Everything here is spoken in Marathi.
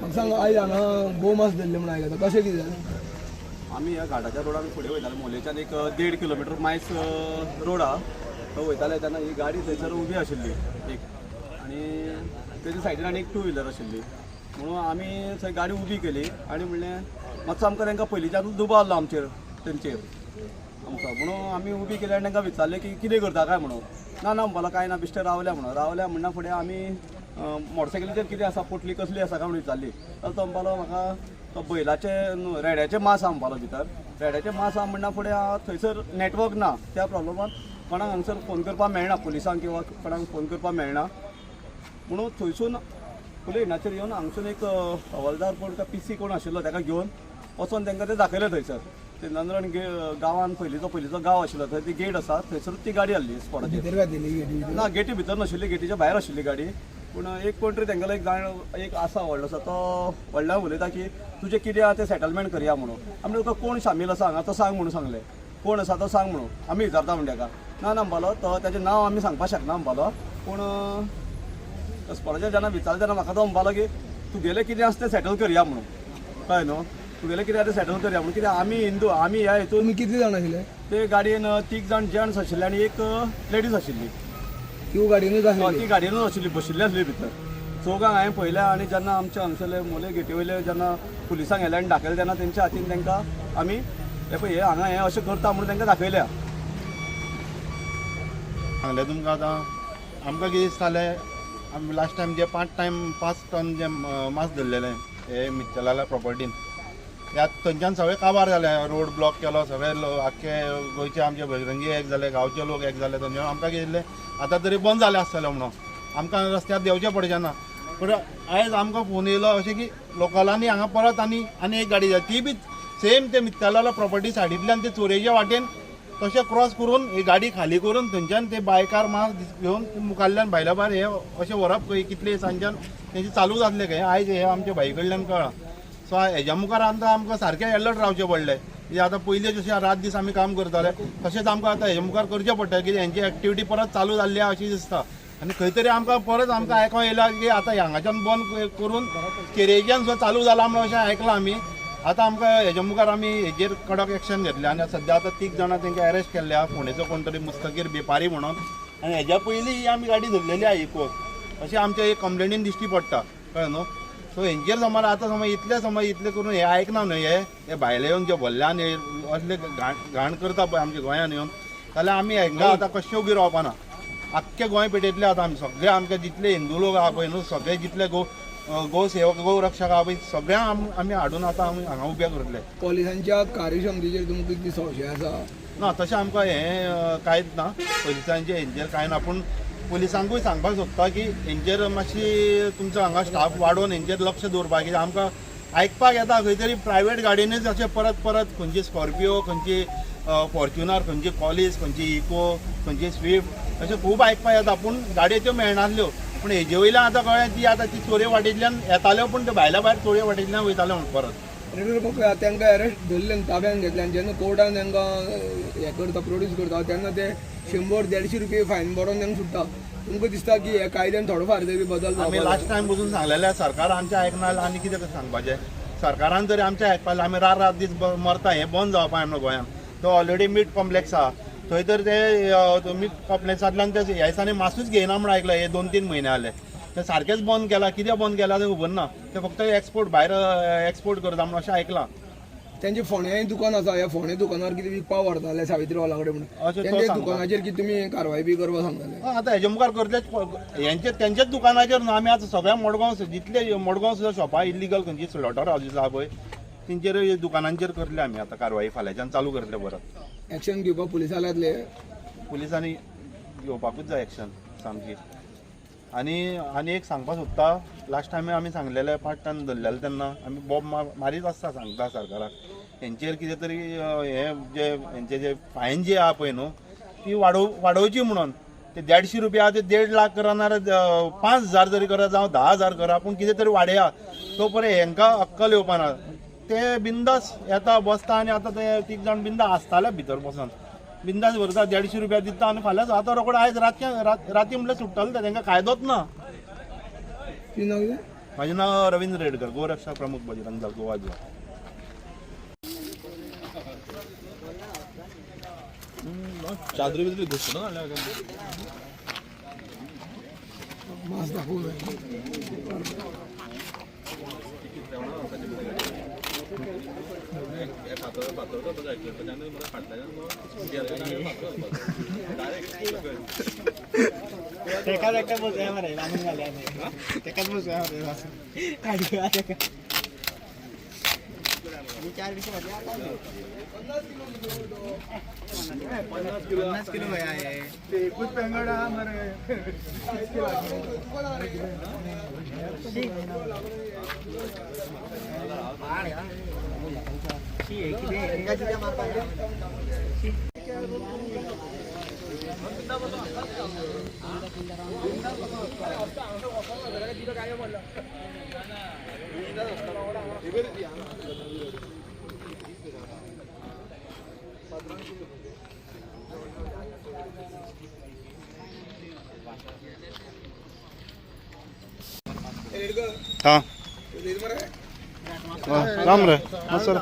म्हाका सांग आयज हांगा गोमास धरले म्हणून आयकता कशें कितें जालें? आमी ह्या घाटाच्या रोडान फुडें वयताले मोलेच्यान एक 1.5 किलोमीटर मायस रोड आहा तो वयताले तेन्ना ही गाडी थंयसर उबी आशिल्ली एक आनी तेजे सायडीन आनी एक 2 व्हिलर आशिल्ली म्हणून आमी थंय गाडी उबी केली आनी म्हणलें मातसो आमकां तांकां पयलींच्यानूच दुबाव आसलो आमचेर तेंचेर आमकां म्हणून आमी उबी केली आनी तांकां विचारलें की कितें करता काय म्हणून ना म्हणपाक काय ना बिश्टे रावल्या म्हणना फुडें आमी मोटरसायकलीचेर कितें आसा पोटली कसली आसा काय म्हणून विचारली जाल्यार तो म्हणपालो म्हाका तो बैलाचे रेड्याचे मांस आहा म्हणपालो भितर रेड्याचे मांस आहा म्हणना फुडें थंयसर नेटवर्क ना त्या प्रॉब्लमान कोणाक हांगसर फोन करपाक मेळना पुलिसांक किंवा कोणाक फोन करपाक मेळना म्हणून थंयसून पुलीस हिणाचेर येवन हांगसून एक हवालदार कोण PC कोण आशिल्लो ताका घेवन वचोन तांकां ते दाखयलें थंयसर ते नंदरण गांवान पयलीचो गांव आशिल्लो थंय ती गेट आसा थंयसरूच ती गाडी आहली स्पॉटाचेर भितर घातिल्ली गेटी ना गेटी भितर नाशिल्ली गेटीच्या भायर आशिल्ली गाडी पूण एक कोण तरी तांगेलो एक जाण एक आसा व्हडलो आसा तो व्हडल्यान उलयता की तुजें कितें आहा तें सेटलमेंट करया म्हणून आमी तुका कोण शामील आसा हांगा तो सांग म्हणून सांगलें कोण आसा तो सांग म्हणून आमी विचारता म्हणटा ताका ना म्हणपालो तो ताचें नांव आमी सांगपाक शकना म्हणपालो पूण स्पॉटाचेर जेन्ना विचारलें तेन्ना म्हाका तो म्हणपालो की तुगेलें कितें आसा तें सेटल करया म्हणून कळ्ळें न्हू तुगेलें कितें आसा तें सेटल करया म्हणून कित्याक आमी हिंदू आमी ह्या हितून तुमी कितले जाण आशिल्ले? ते गाडयेन 3 जाण जेंट्स आशिल्ले आनी एक लेडीज आशिल्ली त्यो गाडयेनूच आशिल्ली? ती गाडयेनूच आशिल्ली बशिल्ली आसली भितर चौगांक हांवें पळयलें आनी जेन्ना आमचे हांगसरले मोले गेटी वयले जेन्ना पुलिसांक येले आनी दाखयलें तेन्ना तेंच्या हातीन तांकां आमी हे पळय हे हांगा हें अशें करता म्हणून तांकां दाखयल्या सांगलें तुमकां आतां आमकां कितें दिसतालें आमी लास्ट टायम जे 5 टन जे मांस धरलेलें हे मित्तलाला प्रॉपर्टीन ह्या थंयच्यान सगळें काबार जालें रोड ब्लॉक केलो सगळे आख्खे गोंयचे आमचे बजरंगी एक जाले गांवचे लोक एक जाले थंय आमकां कितें दिसलें आतां तरी बंद जालें आसतलें म्हणून आमकां रस्त्यार देंवचें पडचें ना पूण आयज आमकां फोन येयलो अशें की लोकलांनी हांगा परत आनी एक गाडी जाय ती बी सेम ते मित्तलाला प्रॉपर्टी सायडींतल्यान ते चोरेच्या वाटेन तशें क्रॉस करून ही गाडी खाली करून थंयच्यान ते बायकार मांस घेवन मुखाल्ल्यान भायल्या भायर हे अशें व्हरप खंय कितले सांच्यान तेंचे चालू जातलें खंय आयज हे आमचे भाई कडल्यान कळ्ळां सो हेज्या मुखार आमकां सारकें एलर्ट रावचें पडलें की आतां पयलीं जशें रात दीस आमी काम करताले तशेंच आमकां आतां हेज्या मुखार करचें पडटा कित्याक हेंची एक्टिविटी परत चालू जाल्ली आहा अशी दिसता आनी खंय तरी आमकां परत आमकां आयको येयला की आतां हांगाच्यान बंद करून केरेच्यान सुद्दां चालू जाला म्हणून अशें आयकलां आमी आतां आमकां हेज्या मुखार आमी हेजेर कडक एक्शन घेतलें आनी सद्या आतां 3 जाणां तांकां अरेस्ट केल्ले आहा फोंडेचो कोण तरी मुस्तकीर बेपारी म्हणून आनी हेज्या पयलीं ही आमी गाडी धरलेली आहा इको अशें आमच्या एक कंप्लेनीन दिश्टी पडटा कळ्ळें न्हू सो हेंचेर समज आतां समज इतले करून हे आयकना न्हू हे भायले येवन जे भल्ल्यान असले घाण करता पळय आमच्या गोंयांत येवन जाल्यार आमी हांगा आतां कशें उबी रावपाना आख्खे गोंय पेटयतले आतां आमी सगळे आमचे जितले हिंदू लोक आहा पळय न्हू सगळे जितले गो सेवक गो रक्षक आहा पळय सगळ्यांक आमी हाडून आतां आमी हांगा उबे करतले पोलिसांच्या कार्यक्षमतेचेर तुमकां कितें संशय आसा? ना तशें आमकां हें कांयच ना पुलिसांचे हेंचेर कांय ना पूण पुलिसांकूय सांगपाक सोदता की हेंचेर मातशी तुमचो हांगा स्टाफ वाडोवन हेंचेर लक्ष दवरपाक कित्याक आमकां आयकपाक येता खंय तरी प्रायवेट गाडयेनूच अशें परत खंयची स्कॉर्पियो खंयची फॉर्च्युनर खंयची कॉलीस खंयची इको खंयची स्विफ्ट अशें खूब आयकपाक येता पूण गाडयो मेळनासल्यो पूण हेजे वयल्यान आतां कळ्ळें ती आतां ती चोरे वाटेंतल्यान येताल्यो पूण ते भायल्या भायर चोरे वाटेंतल्यान वयताल्यो म्हणून परत तांकां अरेस्ट धरले ताब्यान घेतले आनी जेन्ना कोर्टान तांकां हें करता प्रोड्यूस करता तेन्ना ते 100-150 रुपया फायन भरोवन तांकां सुट्टा तुमकां दिसता की हे कायद्यान थोडोफार तरी बदल आमी लास्ट टायम बसून सांगलेलें सरकार आमचें आयकना जाल्यार आनी कितें सांगपाचें सरकारान जरी आमचें आयकपाक आमी रात दीस मरता हें बंद जावपा आमच्या गोंयांत तो ऑलरेडी मीट कॉम्प्लेक्स आहा थंय तर ते मीट कॉम्प्लेक्सांतल्यान ते ह्या दिसांनी मासूच घेयना म्हणून आयकलां हे 2-3 म्हयने जाले ते सारकेंच बंद केला कित्याक बंद केला तें खबर ना ते फक्त एक्सपोर्ट भायर एक्सपोर्ट करता म्हणून अशें आयकलां त्यांचे फोण्या दुकान आसा ह्या फोण्या दुकानार कितें विकपा व्हरताले सावित्री हॉला कडेन म्हणून त्यांच्या दुकानाचेर कितें तुमी कारवाय बी करपा सांगताले? आतां हेजे मुखार करतलेच तेंच्याच दुकानाचेर न्हू आमी आतां सगळ्या मडगांव जितले मडगांव सुद्दां शॉपां इलिगल खंयची स्लॉटर हावजीस आहा पळय तेंचेर दुकानांचेर करतले आमी आतां कारवाई फाल्यांच्यान चालू करतले परत एक्शन घेवपाक पुलिसां येतले पुलिसांनी घेवपाकूच जाय एक्शन सामकी आनी एक सांगपाक सोदता लास्ट टायम आमी सांगलेले 5 टन धरलेले तेन्ना आमी बॉब मारीत आसता सांगता सरकाराक हेंचेर कितें तरी हेंचे जे फायन जी आहा पळय न्हू ती वाडोवची म्हणून ते 150 रुपया ते 1.5 लाख करा ना 5,000 जरी करा जावं 10,000 करा पूण कितें तरी वाडया तो पर्यंत हेंकां अक्कल येवपाना ते बिंदास येता बसता आनी आतां ते 3 जाण बिंदास आसताले भितर बसून बिंदास भरता 150 रुपया दिता आनी फाल्यां आतां रोखडो आयज राती म्हणल्यार सुट्टालो तेंकां कायदोच ना माझे नाव रवींद्र रेडकर, गोरक्षा प्रमुख बजरंग दल गोवा जिल्हा. चादरी बिदरी घुसतो ना मास दाखवू हां राम रे सर.